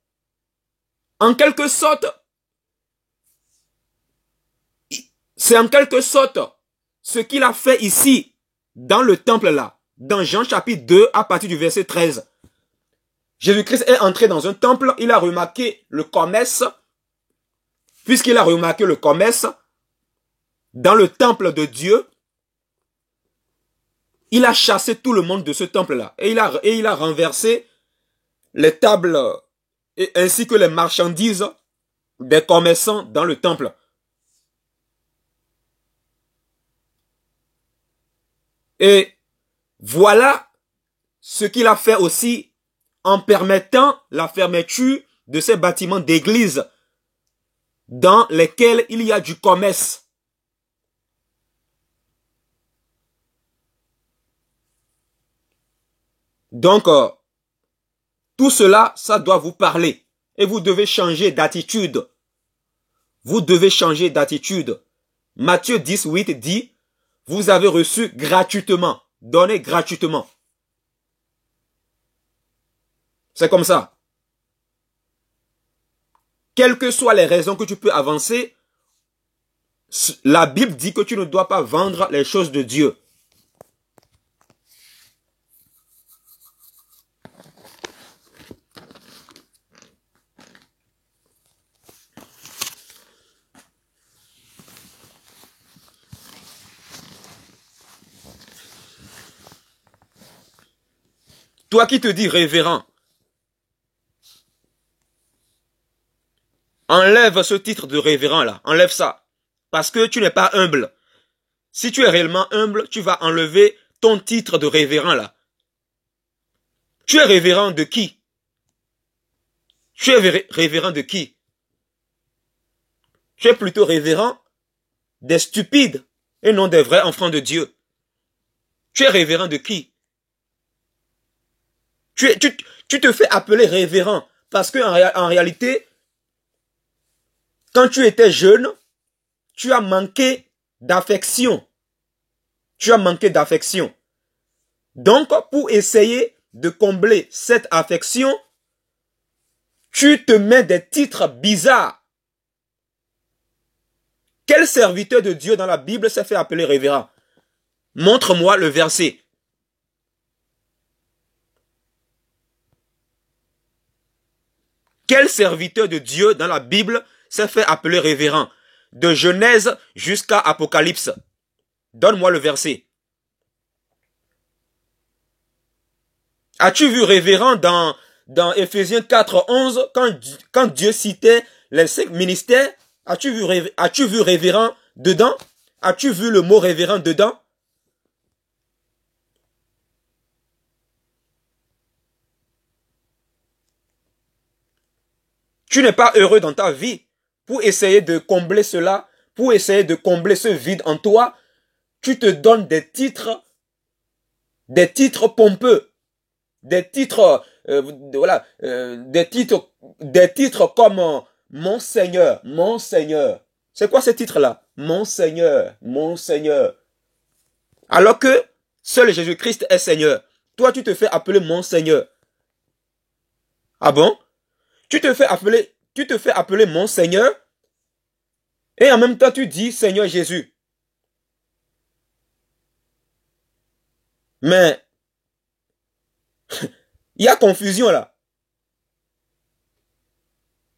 en quelque sorte, ce qu'il a fait ici, dans le temple là, dans Jean chapitre 2, à partir du verset 13. Jésus-Christ est entré dans un temple, il a remarqué le commerce, puisqu'il a remarqué le commerce dans le temple de Dieu, il a chassé tout le monde de ce temple-là. Et il a renversé les tables ainsi que les marchandises des commerçants dans le temple. Et voilà ce qu'il a fait aussi en permettant la fermeture de ces bâtiments d'église dans lesquels il y a du commerce. Donc, tout cela, ça doit vous parler. Et vous devez changer d'attitude. Vous devez changer d'attitude. Matthieu 10, 8 dit, vous avez reçu gratuitement. Donnez gratuitement. C'est comme ça. Quelles que soient les raisons que tu peux avancer, la Bible dit que tu ne dois pas vendre les choses de Dieu. Toi qui te dis révérend, enlève ce titre de révérend là, enlève ça. Parce que tu n'es pas humble. Si tu es réellement humble, tu vas enlever ton titre de révérend là. Tu es révérend de qui? Tu es révérend de qui? Tu es plutôt révérend des stupides et non des vrais enfants de Dieu. Tu es révérend de qui? Tu te fais appeler révérend parce que en réalité, quand tu étais jeune, tu as manqué d'affection. Tu as manqué d'affection. Donc, pour essayer de combler cette affection, tu te mets des titres bizarres. Quel serviteur de Dieu dans la Bible s'est fait appeler révérend? Montre-moi le verset. Quel serviteur de Dieu dans la Bible s'est fait appeler révérend? De Genèse jusqu'à Apocalypse. Donne-moi le verset. As-tu vu révérend dans Ephésiens 4, 11, quand Dieu citait les 5 ministères? As-tu vu révérend dedans? As-tu vu le mot révérend dedans? Tu n'es pas heureux dans ta vie. Pour essayer de combler cela, pour essayer de combler ce vide en toi, tu te donnes des titres pompeux, des titres, des titres comme mon Seigneur, mon Seigneur. C'est quoi ces titres-là? Mon Seigneur, mon Seigneur. Alors que seul Jésus-Christ est Seigneur. Toi, tu te fais appeler mon Seigneur. Ah bon? Tu te fais appeler mon Seigneur et en même temps tu dis Seigneur Jésus. Mais il y a confusion là.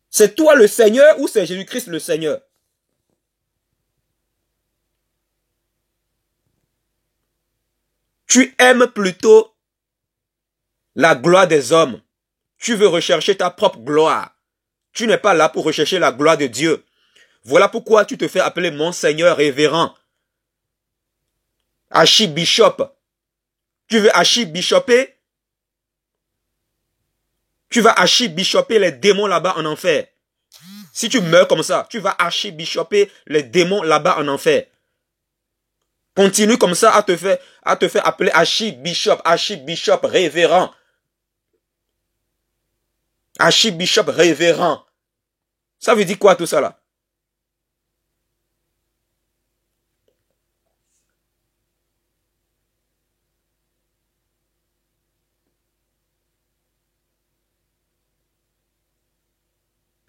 C'est toi le Seigneur ou c'est Jésus-Christ le Seigneur? Tu aimes plutôt la gloire des hommes. Tu veux rechercher ta propre gloire. Tu n'es pas là pour rechercher la gloire de Dieu. Voilà pourquoi tu te fais appeler mon Seigneur révérend. Archibishop. Tu veux archibishoper? Tu vas archibishoper les démons là-bas en enfer. Si tu meurs comme ça, tu vas archibishoper les démons là-bas en enfer. Continue comme ça à te faire appeler archibishop révérend. Archibishop révérend. Ça veut dire quoi tout ça là?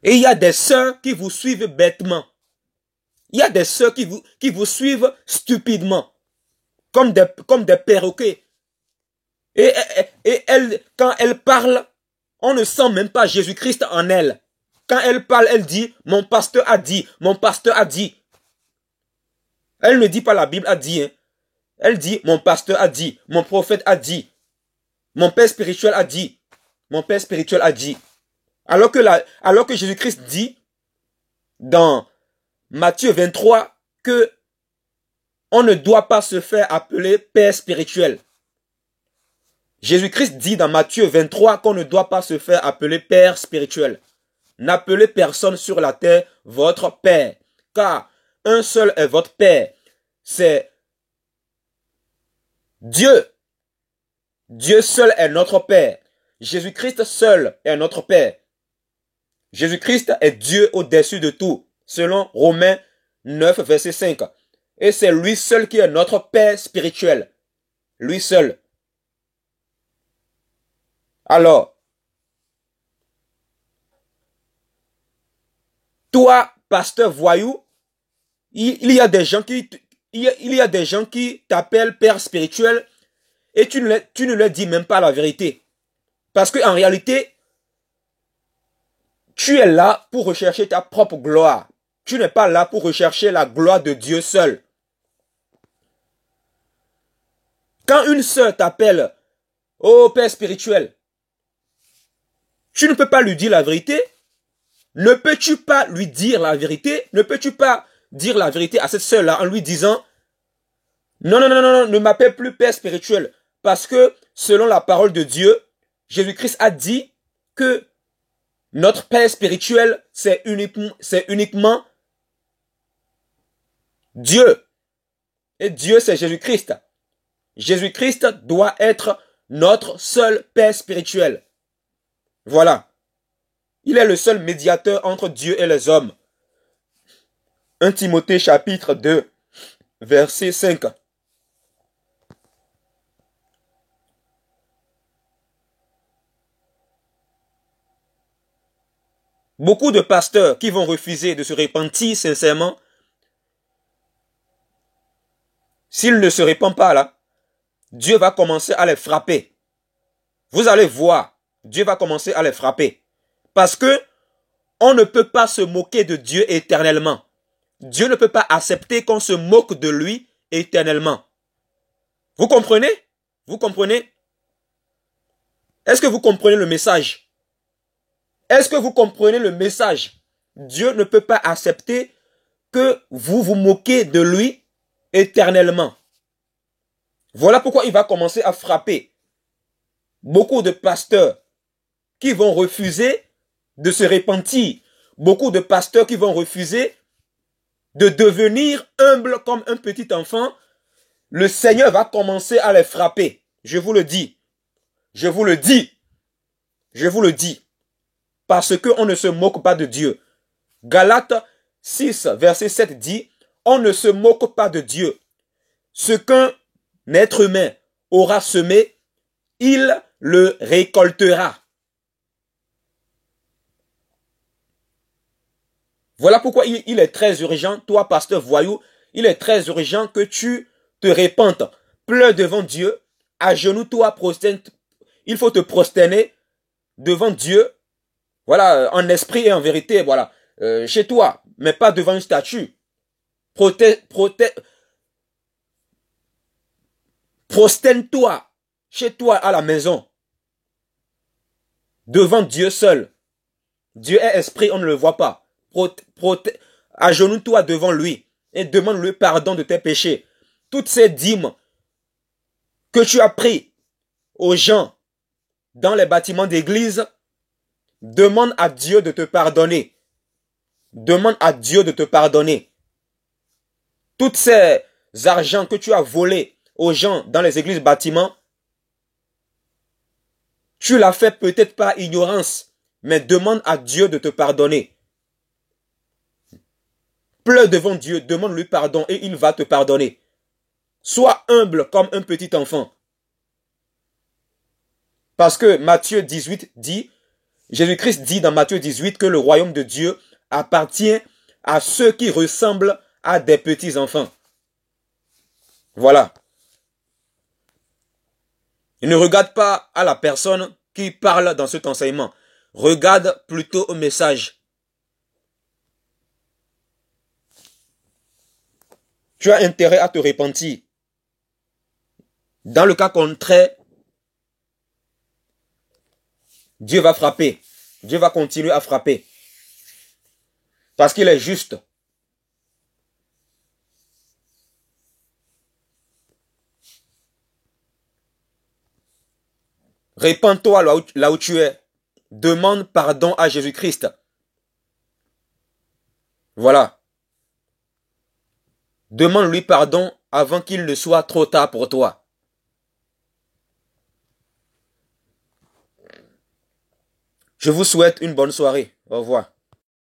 Et il y a des sœurs qui vous suivent bêtement. Il y a des sœurs qui vous suivent stupidement. Comme des perroquets. Et quand elles parlent, on ne sent même pas Jésus-Christ en elles. Quand elle parle, elle dit, mon pasteur a dit, mon pasteur a dit. Elle ne dit pas la Bible a dit. Hein. Elle dit, mon pasteur a dit, mon prophète a dit, mon père spirituel a dit, mon père spirituel a dit. Alors que Jésus-Christ dit dans Matthieu 23 que on ne doit pas se faire appeler père spirituel. Jésus-Christ dit dans Matthieu 23 qu'on ne doit pas se faire appeler père spirituel. N'appelez personne sur la terre votre père, car un seul est votre père, c'est Dieu. Dieu seul est notre père. Jésus-Christ seul est notre père. Jésus-Christ est Dieu au-dessus de tout, selon Romains 9, verset 5. Et c'est lui seul qui est notre père spirituel. Lui seul. Alors, toi, pasteur voyou, il y a des gens qui t'appellent père spirituel et tu ne leur dis même pas la vérité. Parce qu'en réalité, tu es là pour rechercher ta propre gloire. Tu n'es pas là pour rechercher la gloire de Dieu seul. Quand une sœur t'appelle, oh père spirituel, tu ne peux pas lui dire la vérité. Ne peux-tu pas lui dire la vérité? Ne peux-tu pas dire la vérité à cette sœur-là en lui disant, non, non, non, non, non, ne m'appelle plus père spirituel. Parce que, selon la parole de Dieu, Jésus-Christ a dit que notre père spirituel, c'est uniquement Dieu. Et Dieu, c'est Jésus-Christ. Jésus-Christ doit être notre seul père spirituel. Voilà. Il est le seul médiateur entre Dieu et les hommes. 1 Timothée chapitre 2, verset 5. Beaucoup de pasteurs qui vont refuser de se repentir sincèrement, s'ils ne se répandent pas là, Dieu va commencer à les frapper. Vous allez voir, Dieu va commencer à les frapper. Parce que on ne peut pas se moquer de Dieu éternellement. Dieu ne peut pas accepter qu'on se moque de lui éternellement. Vous comprenez? Vous comprenez? Est-ce que vous comprenez le message? Est-ce que vous comprenez le message? Dieu ne peut pas accepter que vous vous moquez de lui éternellement. Voilà pourquoi il va commencer à frapper beaucoup de pasteurs qui vont refuser de se repentir. Beaucoup de pasteurs qui vont refuser de devenir humbles comme un petit enfant. Le Seigneur va commencer à les frapper. Je vous le dis. Je vous le dis. Je vous le dis. Parce qu'on ne se moque pas de Dieu. Galates 6, verset 7 dit, on ne se moque pas de Dieu. Ce qu'un être humain aura semé, il le récoltera. Voilà pourquoi il est très urgent, toi pasteur voyou, il est très urgent que tu te répandes. Pleure devant Dieu, agenouille-toi, il faut te prosterner devant Dieu, voilà, en esprit et en vérité, voilà, chez toi, mais pas devant une statue. Prosterne-toi chez toi à la maison, devant Dieu seul. Dieu est esprit, on ne le voit pas. Agenouille-toi devant lui et demande-lui pardon de tes péchés. Toutes ces dîmes que tu as pris aux gens dans les bâtiments d'église, demande à Dieu de te pardonner. Demande à Dieu de te pardonner. Toutes ces argents que tu as volés aux gens dans les églises bâtiments, tu l'as fait peut-être par ignorance, mais demande à Dieu de te pardonner. Pleure devant Dieu, demande-lui pardon et il va te pardonner. Sois humble comme un petit enfant. Parce que Matthieu 18 dit, Jésus-Christ dit dans Matthieu 18 que le royaume de Dieu appartient à ceux qui ressemblent à des petits enfants. Voilà. Il ne regarde pas à la personne qui parle dans cet enseignement. Regarde plutôt au message. Tu as intérêt à te repentir. Dans le cas contraire, Dieu va frapper. Dieu va continuer à frapper. Parce qu'il est juste. Répands-toi là où tu es. Demande pardon à Jésus-Christ. Voilà. Demande-lui pardon avant qu'il ne soit trop tard pour toi. Je vous souhaite une bonne soirée. Au revoir.